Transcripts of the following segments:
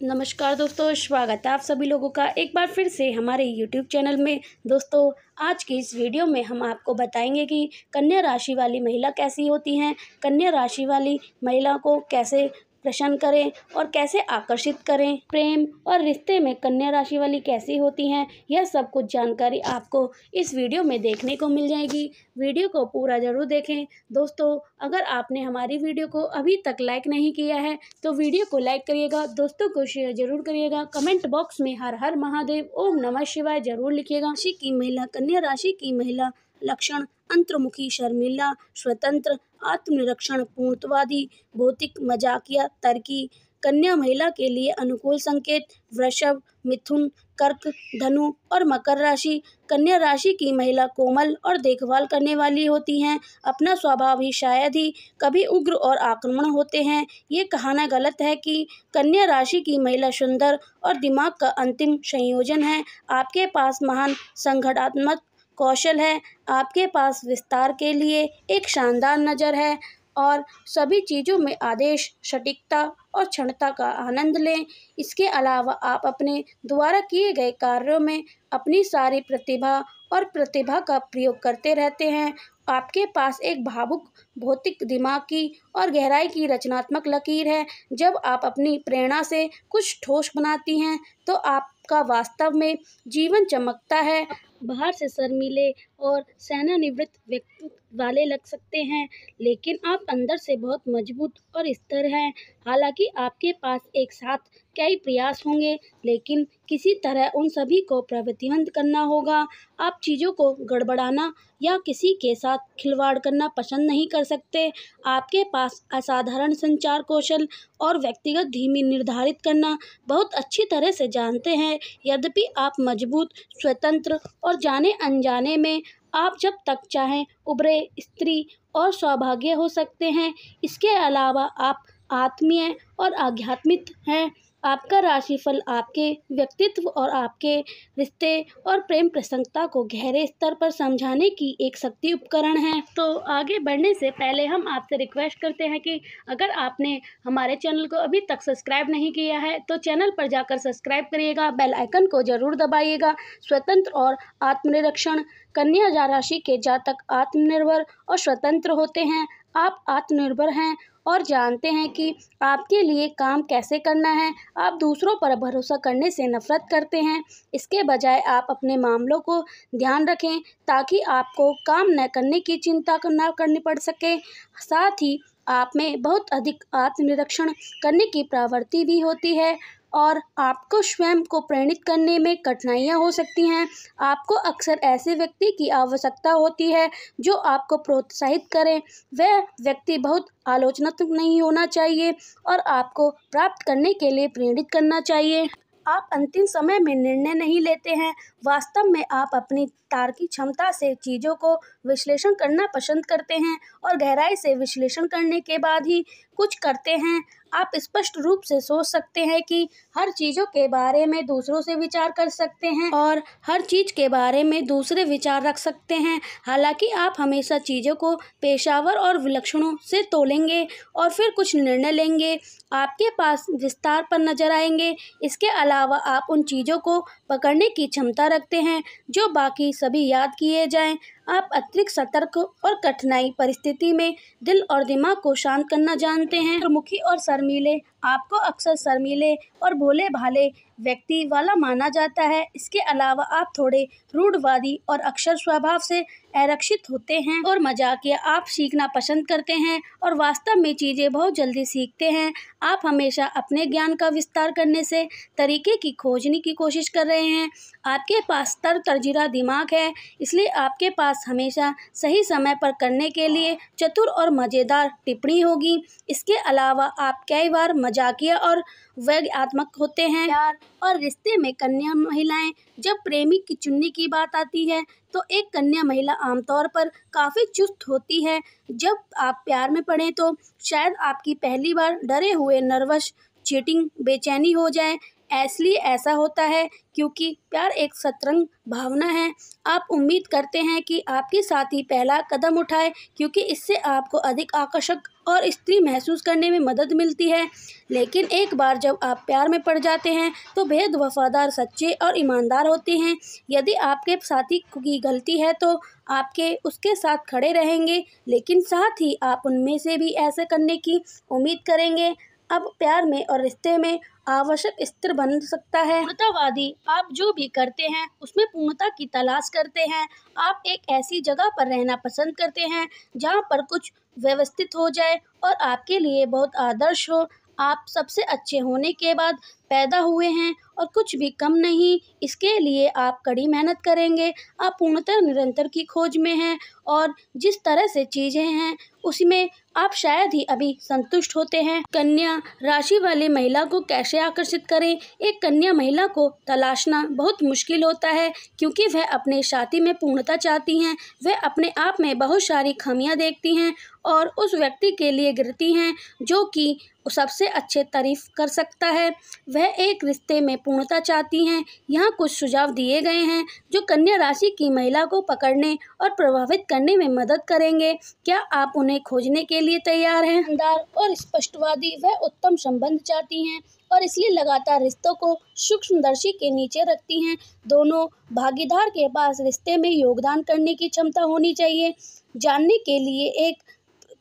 नमस्कार दोस्तों, स्वागत है आप सभी लोगों का एक बार फिर से हमारे YouTube चैनल में। दोस्तों, आज की इस वीडियो में हम आपको बताएंगे कि कन्या राशि वाली महिला कैसी होती हैं, कन्या राशि वाली महिला को कैसे प्रसन्न करें और कैसे आकर्षित करें, प्रेम और रिश्ते में कन्या राशि वाली कैसी होती हैं, यह सब कुछ जानकारी आपको इस वीडियो में देखने को मिल जाएगी। वीडियो को पूरा ज़रूर देखें। दोस्तों, अगर आपने हमारी वीडियो को अभी तक लाइक नहीं किया है तो वीडियो को लाइक करिएगा, दोस्तों को शेयर जरूर करिएगा, कमेंट बॉक्स में हर हर महादेव ओम नमः शिवाय जरूर लिखिएगा। राशि की महिला, कन्या राशि की महिला लक्षण: अंतर्मुखी, शर्मिला, स्वतंत्र, आत्मनिरीक्षण, पूर्णत्ववादी, भौतिक, मजाकिया, तर्की। कन्या महिला के लिए अनुकूल संकेत: वृषभ, मिथुन, कर्क, धनु और मकर राशि। कन्या राशि की महिला कोमल और देखभाल करने वाली होती हैं। अपना स्वभाव ही शायद ही कभी उग्र और आक्रामक होते हैं। ये कहना गलत है कि कन्या राशि की महिला सुंदर और दिमाग का अंतिम संयोजन है। आपके पास महान संगठनात्मक कौशल है, आपके पास विस्तार के लिए एक शानदार नज़र है और सभी चीज़ों में आदेश, सटीकता और क्षणता का आनंद लें। इसके अलावा आप अपने द्वारा किए गए कार्यों में अपनी सारी प्रतिभा का प्रयोग करते रहते हैं। आपके पास एक भावुक, भौतिक, दिमाग की और गहराई की रचनात्मक लकीर है। जब आप अपनी प्रेरणा से कुछ ठोस बनाती हैं तो आपका वास्तव में जीवन चमकता है। बाहर से शर्मीले और सेवानिवृत्त व्यक्तित्व वाले लग सकते हैं, लेकिन आप अंदर से बहुत मजबूत और स्थिर हैं। हालांकि आपके पास एक साथ कई प्रयास होंगे, लेकिन किसी तरह उन सभी को प्रबंधित करना होगा। आप चीज़ों को गड़बड़ाना या किसी के साथ खिलवाड़ करना पसंद नहीं कर सकते। आपके पास असाधारण संचार कौशल और व्यक्तिगत धीमी निर्धारित करना बहुत अच्छी तरह से जानते हैं। यद्यपि आप मजबूत, स्वतंत्र और जाने अनजाने में आप जब तक चाहें उभरे, स्त्री और सौभाग्य हो सकते हैं। इसके अलावा आप आत्मीय और आध्यात्मिक हैं। आपका राशिफल आपके व्यक्तित्व और आपके रिश्ते और प्रेम प्रसंगता को गहरे स्तर पर समझाने की एक शक्ति उपकरण है। तो आगे बढ़ने से पहले हम आपसे रिक्वेस्ट करते हैं कि अगर आपने हमारे चैनल को अभी तक सब्सक्राइब नहीं किया है तो चैनल पर जाकर सब्सक्राइब करिएगा, बेल आइकन को जरूर दबाइएगा। स्वतंत्र और आत्मनिरीक्षण: कन्या राशि के जातक आत्मनिर्भर और स्वतंत्र होते हैं। आप आत्मनिर्भर हैं और जानते हैं कि आपके लिए काम कैसे करना है। आप दूसरों पर भरोसा करने से नफरत करते हैं। इसके बजाय आप अपने मामलों को ध्यान रखें ताकि आपको काम न करने की चिंता न करनी पड़ सके। साथ ही आप में बहुत अधिक आत्मनिरीक्षण करने की प्रवृत्ति भी होती है और आपको स्वयं को प्रेरित करने में कठिनाइयाँ हो सकती हैं। आपको अक्सर ऐसे व्यक्ति की आवश्यकता होती है जो आपको प्रोत्साहित करें। वह व्यक्ति बहुत आलोचनात्मक नहीं होना चाहिए और आपको प्राप्त करने के लिए प्रेरित करना चाहिए। आप अंतिम समय में निर्णय नहीं लेते हैं। वास्तव में आप अपनी तार्किक क्षमता से चीज़ों को विश्लेषण करना पसंद करते हैं और गहराई से विश्लेषण करने के बाद ही कुछ करते हैं। आप स्पष्ट रूप से सोच सकते हैं कि हर चीज़ों के बारे में दूसरों से विचार कर सकते हैं और हर चीज़ के बारे में दूसरे विचार रख सकते हैं। हालांकि आप हमेशा चीज़ों को पेशेवर और विलक्षणों से तोलेंगे और फिर कुछ निर्णय लेंगे। आपके पास विस्तार पर नजर आएंगे। इसके अलावा आप उन चीज़ों को पकड़ने की क्षमता रखते हैं जो बाकी सभी याद किए जाएं। आप अतिरिक्त सतर्क और कठिनाई परिस्थिति में दिल और दिमाग को शांत करना जानते हैं। अंतर्मुखी और शर्मीले: आपको अक्सर शर्मीले और भोले भाले व्यक्ति वाला माना जाता है। इसके अलावा आप थोड़े रूढ़वादी और अक्सर स्वभाव से आरक्षित होते हैं और मजाकिया। आप सीखना पसंद करते हैं और वास्तव में चीज़ें बहुत जल्दी सीखते हैं। आप हमेशा अपने ज्ञान का विस्तार करने से तरीके की खोजने की कोशिश कर रहे हैं। आपके पास तर्जीरा दिमाग है, इसलिए आपके पास हमेशा सही समय पर करने के लिए चतुर और मज़ेदार टिप्पणी होगी। इसके अलावा आप कई बार मजाकिया और व्यंग्यात्मक होते हैं। प्यार और रिश्ते में कन्या महिलाएं: जब प्रेमी की चुनने की बात आती है तो एक कन्या महिला आमतौर पर काफ़ी चुस्त होती है। जब आप प्यार में पड़ें तो शायद आपकी पहली बार डरे हुए, नर्वस, चीटिंग, बेचैनी हो जाए। इसलिए ऐसा होता है क्योंकि प्यार एक सतरंग भावना है। आप उम्मीद करते हैं कि आपके साथी पहला कदम उठाए क्योंकि इससे आपको अधिक आकर्षक और स्त्री महसूस करने में मदद मिलती है। लेकिन एक बार जब आप प्यार में पड़ जाते हैं तो बेहद वफादार, सच्चे और ईमानदार होते हैं। यदि आपके साथी की गलती है तो आपके उसके साथ खड़े रहेंगे, लेकिन साथ ही आप उनमें से भी ऐसे करने की उम्मीद करेंगे। अब प्यार में और रिश्ते में आवश्यक स्थिर बन सकता है। पूर्णतावादी आप जो भी करते हैं उसमें पूर्णता की तलाश करते हैं। आप एक ऐसी जगह पर रहना पसंद करते हैं जहां पर कुछ व्यवस्थित हो जाए और आपके लिए बहुत आदर्श हो। आप सबसे अच्छे होने के बाद पैदा हुए हैं और कुछ भी कम नहीं। इसके लिए आप कड़ी मेहनत करेंगे। आप पूर्णतः निरंतर की खोज में हैं और जिस तरह से चीज़ें हैं उसमें आप शायद ही अभी संतुष्ट होते हैं। कन्या राशि वाली महिला को कैसे आकर्षित करें? एक कन्या महिला को तलाशना बहुत मुश्किल होता है क्योंकि वह अपने साथी में पूर्णता चाहती हैं। वह अपने आप में बहुत सारी खामियां देखती हैं और उस व्यक्ति के लिए गिरती हैं जो कि सबसे अच्छे तारीफ कर सकता है। वह एक रिश्ते में पूर्णता चाहती हैं। यहाँ कुछ सुझाव दिए गए हैं जो कन्या राशि की महिला को पकड़ने और प्रभावित करने में मदद करेंगे। क्या आप उन्हें खोजने के लिए तैयार हैं? ईमानदार और स्पष्टवादी, वह उत्तम संबंध चाहती हैं और इसलिए लगातार रिश्तों को सूक्ष्मदर्शी के नीचे रखती हैं। दोनों भागीदार के पास रिश्ते में योगदान करने की क्षमता होनी चाहिए। जानने के लिए एक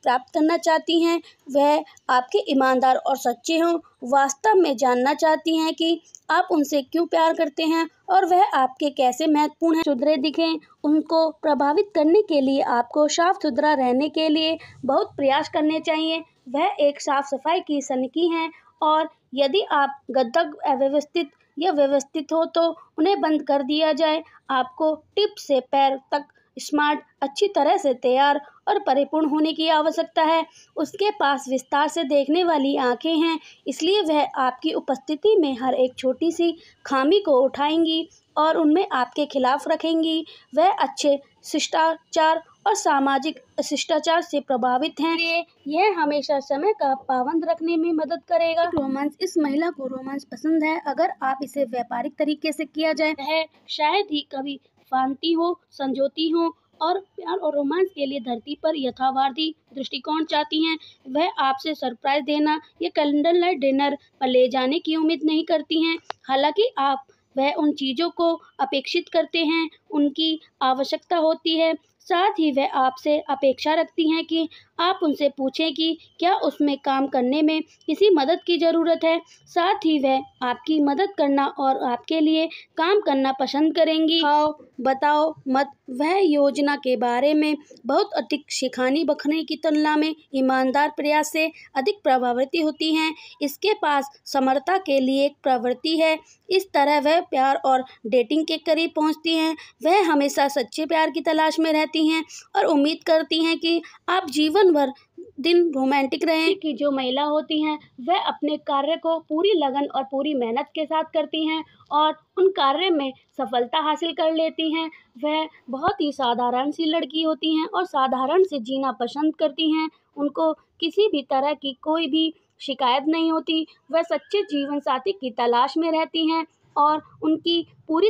प्राप्त करना चाहती हैं, वह आपके ईमानदार और सच्चे हों। वास्तव में जानना चाहती हैं कि आप उनसे क्यों प्यार करते हैं और वह आपके कैसे महत्वपूर्ण हैं। सुधरे दिखें, उनको प्रभावित करने के लिए आपको साफ सुथरा रहने के लिए बहुत प्रयास करने चाहिए। वह एक साफ सफाई की सनकी हैं और यदि आप गद्दार, अव्यवस्थित या व्यवस्थित हो तो उन्हें बंद कर दिया जाए। आपको टिप से पैर तक स्मार्ट, अच्छी तरह से तैयार और परिपूर्ण होने की आवश्यकता है। उसके पास विस्तार से देखने वाली आंखें हैं, इसलिए वह आपकी उपस्थिति में हर एक छोटी सी खामी को उठाएंगी और उनमें आपके खिलाफ रखेंगी। वह अच्छे शिष्टाचार और सामाजिक शिष्टाचार से प्रभावित हैं। यह हमेशा समय का पाबंद रखने में मदद करेगा। रोमांस, इस महिला को रोमांस पसंद है अगर आप इसे व्यापारिक तरीके से किया जाए। वह शायद ही कभी फांती हो, समझौती हो और प्यार और रोमांस के लिए धरती पर यथार्थवादी दृष्टिकोण चाहती हैं। वह आपसे सरप्राइज देना या कैंडल लाइट डिनर पर ले जाने की उम्मीद नहीं करती हैं। हालांकि आप वह उन चीज़ों को अपेक्षित करते हैं उनकी आवश्यकता होती है। साथ ही वह आपसे अपेक्षा रखती हैं कि आप उनसे पूछें कि क्या उसमें काम करने में किसी मदद की ज़रूरत है। साथ ही वह आपकी मदद करना और आपके लिए काम करना पसंद करेंगी। खाओ बताओ मत, वह योजना के बारे में बहुत अधिक सिखानी बखने की तुलना में ईमानदार प्रयास से अधिक प्रभावती होती हैं। इसके पास समर्था के लिए एक प्रवृत्ति है। इस तरह वह प्यार और डेटिंग के करीब पहुंचती हैं। वह हमेशा सच्चे प्यार की तलाश में रहती हैं और उम्मीद करती हैं कि आप जीवन भर दिन रोमांटिक रहें। की जो महिला होती हैं वह अपने कार्य को पूरी लगन और पूरी मेहनत के साथ करती हैं और उन कार्य में सफलता हासिल कर लेती हैं। वह बहुत ही साधारण सी लड़की होती हैं और साधारण से जीना पसंद करती हैं। उनको किसी भी तरह की कोई भी शिकायत नहीं होती। वह सच्चे जीवन साथी की तलाश में रहती हैं और उनकी पूरी